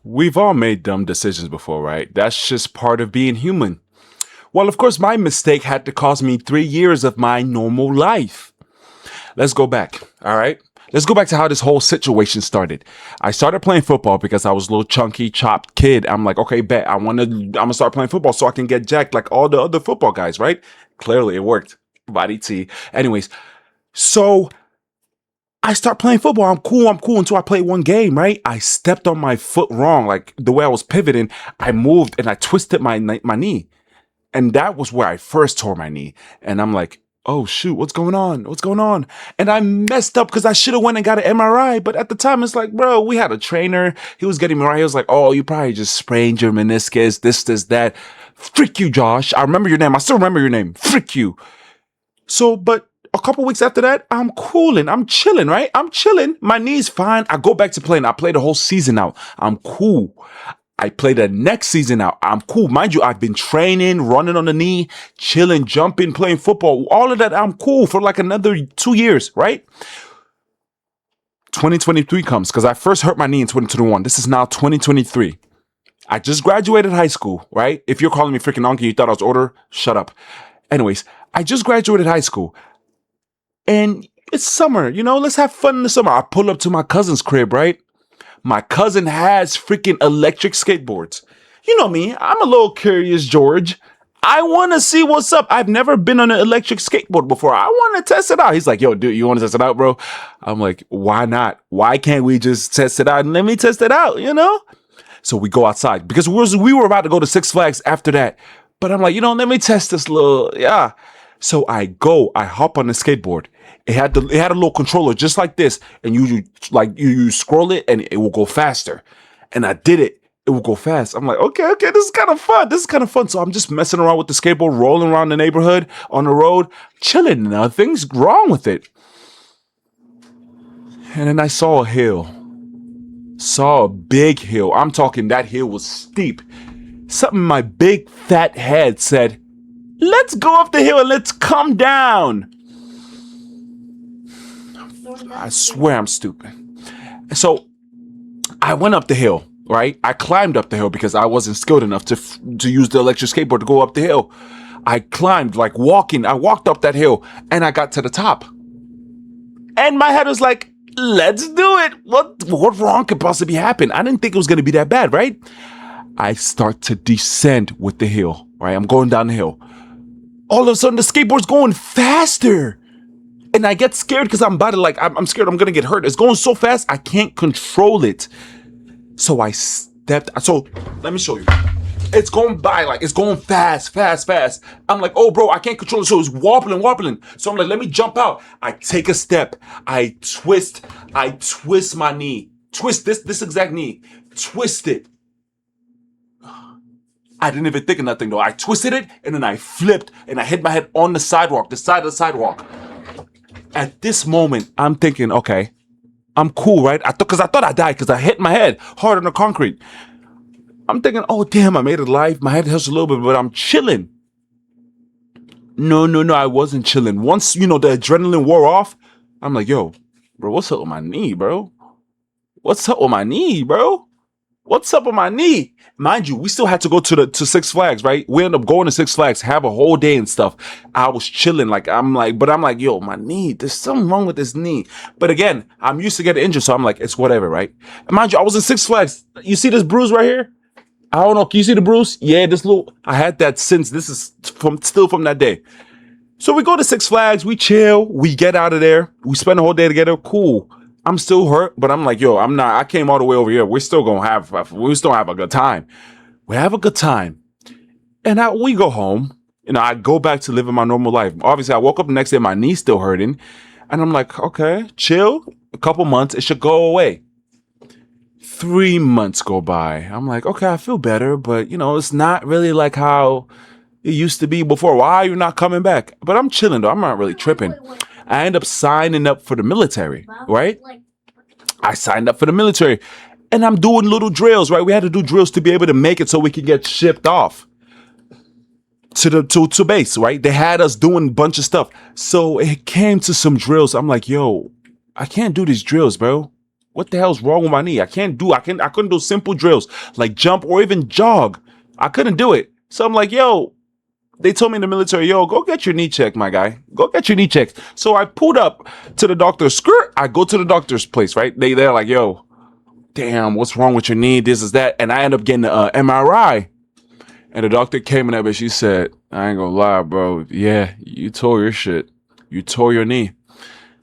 We've all made dumb decisions before, right? That's just part of being human. Well, of course, my mistake had to cost me 3 years of my normal life. Let's go back, all right? Let's go back to how this whole situation started. I started playing football because I was a little chunky, chopped kid. I'm like, okay, bet I'm gonna start playing football so I can get jacked like all the other football guys, right? Clearly, it worked. Body T. Anyways, so I start playing football. I'm cool until I play one game, right? I stepped on my foot wrong, like the way I was pivoting. I moved and I twisted my knee, and that was where I first tore my knee. And I'm like, oh shoot, what's going on? What's going on? And I messed up because I should have went and got an MRI. But at the time, it's like, bro, we had a trainer. He was getting me right. He was like, oh, you probably just sprained your meniscus. This, that. Frick you, Josh. I remember your name. I still remember your name. Frick you. So, but a couple weeks after that, I'm cooling. I'm chilling, right? I'm chilling. My knee's fine. I go back to playing. I play the whole season out. I'm cool. I play the next season out. I'm cool. Mind you, I've been training, running on the knee, chilling, jumping, playing football. All of that, I'm cool for like another 2 years, right? 2023 comes because I first hurt my knee in 2021. This is now 2023. I just graduated high school, right? If you're calling me freaking uncle, you thought I was older, shut up. Anyways, I just graduated high school. And it's summer, let's have fun in the summer. I pull up to my cousin's crib, right? My cousin has freaking electric skateboards. You know me, I'm a little curious, George. I want to see what's up. I've never been on an electric skateboard before. I want to test it out. He's like, yo, dude, you want to test it out, bro? I'm like, why not? Why can't we just test it out and let me test it out, So we go outside because we were about to go to Six Flags after that. But I'm like, let me test this little, yeah. So I hop on the skateboard. It had a little controller just like this, and you scroll it and it will go faster. And I did it. It will go fast. I'm like, okay, this is kind of fun. This is kind of fun. So I'm just messing around with the skateboard, rolling around the neighborhood on the road, chilling. Nothing's wrong with it. And then I saw a hill. Saw a big hill. I'm talking that hill was steep. Something in my big fat head said, let's go up the hill and let's come down. I swear I'm stupid. So I went up the hill, right? I climbed up the hill because I wasn't skilled enough to use the electric skateboard to go up the hill. I climbed like walking. I walked up that hill and I got to the top. And my head was like, let's do it. What wrong could possibly happen? I didn't think it was going to be that bad, right? I start to descend with the hill, right? I'm going down the hill. All of a sudden, the skateboard's going faster. And I get scared because I'm about to I'm scared I'm going to get hurt. It's going so fast, I can't control it. So I stepped. So let me show you. It's going by, it's going fast. I'm like, oh, bro, I can't control it. So it's wobbling. So I'm like, let me jump out. I take a step. I twist my knee. Twist this exact knee. Twist it. I didn't even think of nothing though. I twisted it and then I flipped and I hit my head on the sidewalk, the side of the sidewalk. At this moment, I'm thinking, okay, I'm cool, right? I thought I died because I hit my head hard on the concrete. I'm thinking, oh damn, I made it alive. My head hurts a little bit, but I'm chilling. No, I wasn't chilling. Once, the adrenaline wore off, I'm like, yo, bro, what's up with my knee, bro? What's up with my knee, bro? What's up with my knee? Mind you, we still had to go to Six Flags, right? We ended up going to Six Flags, have a whole day and stuff. I was chilling, I'm like, yo, my knee, there's something wrong with this knee. But again, I'm used to getting injured, so I'm like, it's whatever, right? And mind you, I was in Six Flags. You see this bruise right here? I don't know. Can you see the bruise? Yeah, I had that since this is still from that day. So we go to Six Flags, we chill, we get out of there, we spend the whole day together, cool. I'm still hurt, but I'm like, yo, I came all the way over here. We still have a good time. We have a good time. And we go home, I go back to living my normal life. Obviously, I woke up the next day, my knee's still hurting. And I'm like, okay, chill, a couple months, it should go away. 3 months go by. I'm like, okay, I feel better, but it's not really like how it used to be before. Why are you not coming back? But I'm chilling though. I'm not really tripping. I end up signing up for the military, right? I signed up for the military and I'm doing little drills, right? We had to do drills to be able to make it so we could get shipped off to base, right? They had us doing a bunch of stuff. So it came to some drills. I'm like, yo, I can't do these drills, bro. what the hell's wrong with my knee? I couldn't do simple drills like jump or even jog. I couldn't do it. So I'm like, yo, they told me in the military, yo, go get your knee checked, my guy. Go get your knee checked. So I pulled up to the doctor's skirt. I go to the doctor's place, right? They're like, yo, damn, what's wrong with your knee? This is that. And I end up getting an MRI. And the doctor came in there, but she said, I ain't gonna lie, bro. Yeah, you tore your shit. You tore your knee.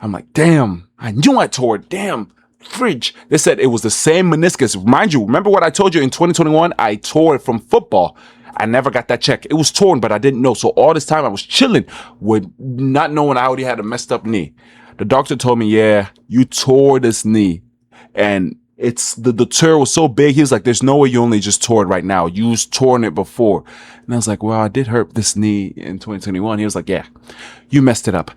I'm like, damn, I knew I tore it. Damn, fridge. They said it was the same meniscus. Mind you, remember what I told you in 2021? I tore it from football. I never got that check. It was torn, but I didn't know. So all this time I was chilling with not knowing I already had a messed up knee. The doctor told me, yeah, you tore this knee. And it's the tear was so big. He was like, there's no way you only just tore it right now. You've torn it before. And I was like, well, I did hurt this knee in 2021. He was like, yeah, you messed it up.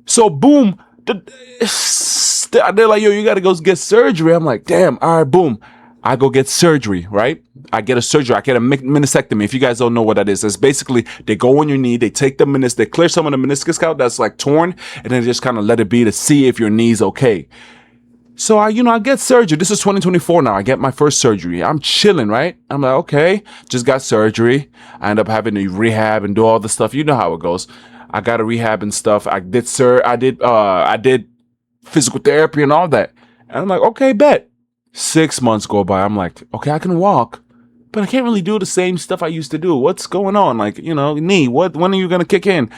So boom, they're like, yo, you got to go get surgery. I'm like, damn, all right, boom. I go get surgery, right? I get a surgery. I get a meniscectomy. If you guys don't know what that is, it's basically they go on your knee, they take the meniscus, they clear some of the meniscus out that's like torn, and then just kind of let it be to see if your knee's okay. So I get surgery. This is 2024 now. I get my first surgery. I'm chilling, right? I'm like, okay, just got surgery. I end up having to rehab and do all the stuff. You know how it goes. I got a rehab and stuff. I did physical therapy and all that. And I'm like, okay, bet. 6 months go by. I'm like, okay, I can walk, but I can't really do the same stuff I used to do. What's going on? Like, knee, when are you going to kick in?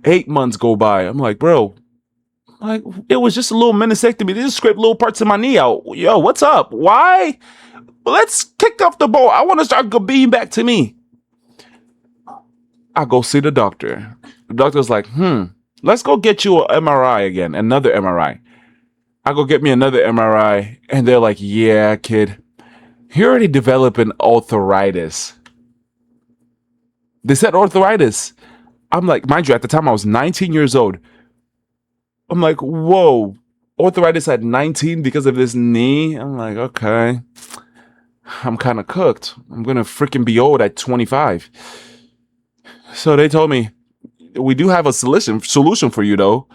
8 months go by. I'm like, bro, like, it was just a little meniscectomy. They just scraped little parts of my knee out. Yo, what's up? Why? Let's kick off the ball. I want to start being back to me. I go see the doctor. The doctor's like, let's go get you an MRI again. Another MRI. I go get me another MRI. And they're like, yeah, kid, you're already developing arthritis. They said arthritis. I'm like, mind you, at the time I was 19 years old. I'm like, whoa, arthritis at 19 because of this knee? I'm like, okay, I'm kind of cooked. I'm going to freaking be old at 25. So they told me, we do have a solution for you, though.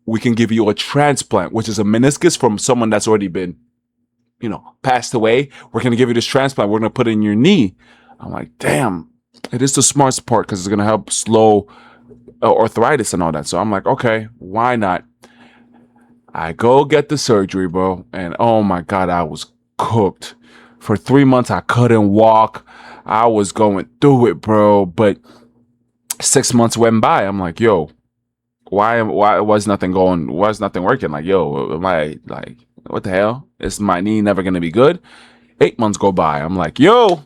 We can give you a transplant, which is a meniscus from someone that's already been, passed away. We're going to give you this transplant. We're going to put it in your knee. I'm like, damn, it is the smartest part because it's going to help slow arthritis and all that. So I'm like, okay, why not? I go get the surgery, bro. And oh my God, I was cooked. For 3 months, I couldn't walk. I was going through it, bro. But 6 months went by. I'm like, yo, why was nothing working? Like, yo, am I like, what the hell? Is my knee never going to be good? 8 months go by. I'm like, yo,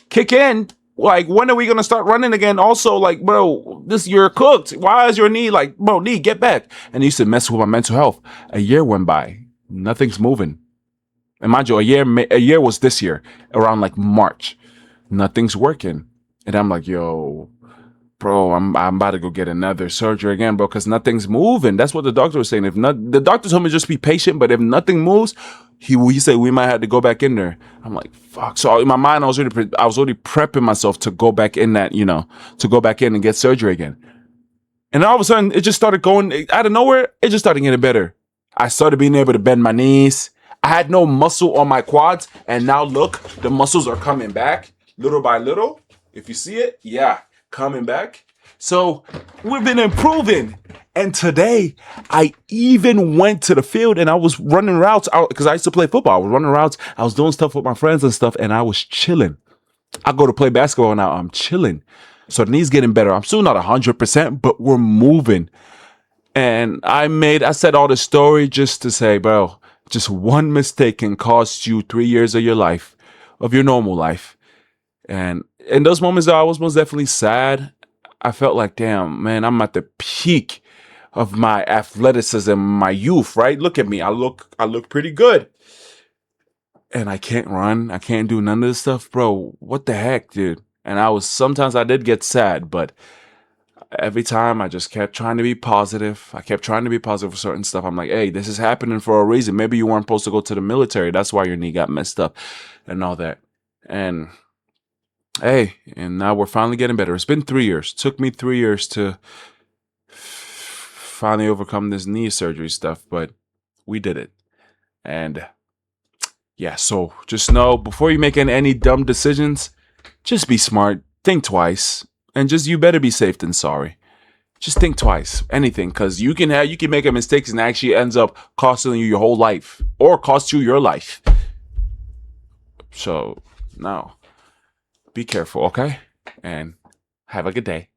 kick in. Like, when are we going to start running again? Also, like, bro, you're cooked. Why is your knee like, bro, knee, get back. And it used to mess with my mental health. A year went by. Nothing's moving. And mind you, a year was this year, around like March. Nothing's working. And I'm like, yo, bro, I'm about to go get another surgery again, bro, because nothing's moving. That's what the doctor was saying. The doctor told me just be patient, but if nothing moves, he said we might have to go back in there. I'm like, fuck. So in my mind, I was already prepping myself to go back in to go back in and get surgery again. And all of a sudden, it just started going out of nowhere. It just started getting better. I started being able to bend my knees. I had no muscle on my quads, and now look, the muscles are coming back little by little. If you see it, yeah, coming back. So we've been improving. And today, I even went to the field and I was running routes out because I used to play football. I was running routes. I was doing stuff with my friends and stuff, and I was chilling. I go to play basketball now. I'm chilling. So the knee's getting better. I'm still not 100%, but we're moving. And I said all this story just to say, bro, just one mistake can cost you 3 years of your life, of your normal life. And in those moments, though, I was most definitely sad. I felt like, damn, man, I'm at the peak of my athleticism, my youth, right? Look at me. I look pretty good. And I can't run. I can't do none of this stuff, bro. What the heck, dude? And sometimes I did get sad, but every time I just kept trying to be positive. I kept trying to be positive for certain stuff. I'm like, hey, this is happening for a reason. Maybe you weren't supposed to go to the military. That's why your knee got messed up and all that. And hey, and now we're finally getting better. It's been 3 years. It took me 3 years to finally overcome this knee surgery stuff, but we did it. And Yeah, so just know before you make any dumb decisions, just be smart, think twice, and just you better be safe than sorry. Just think twice, anything, because you can make a mistake and actually ends up costing you your whole life or cost you your life. So no, be careful, okay? And have a good day.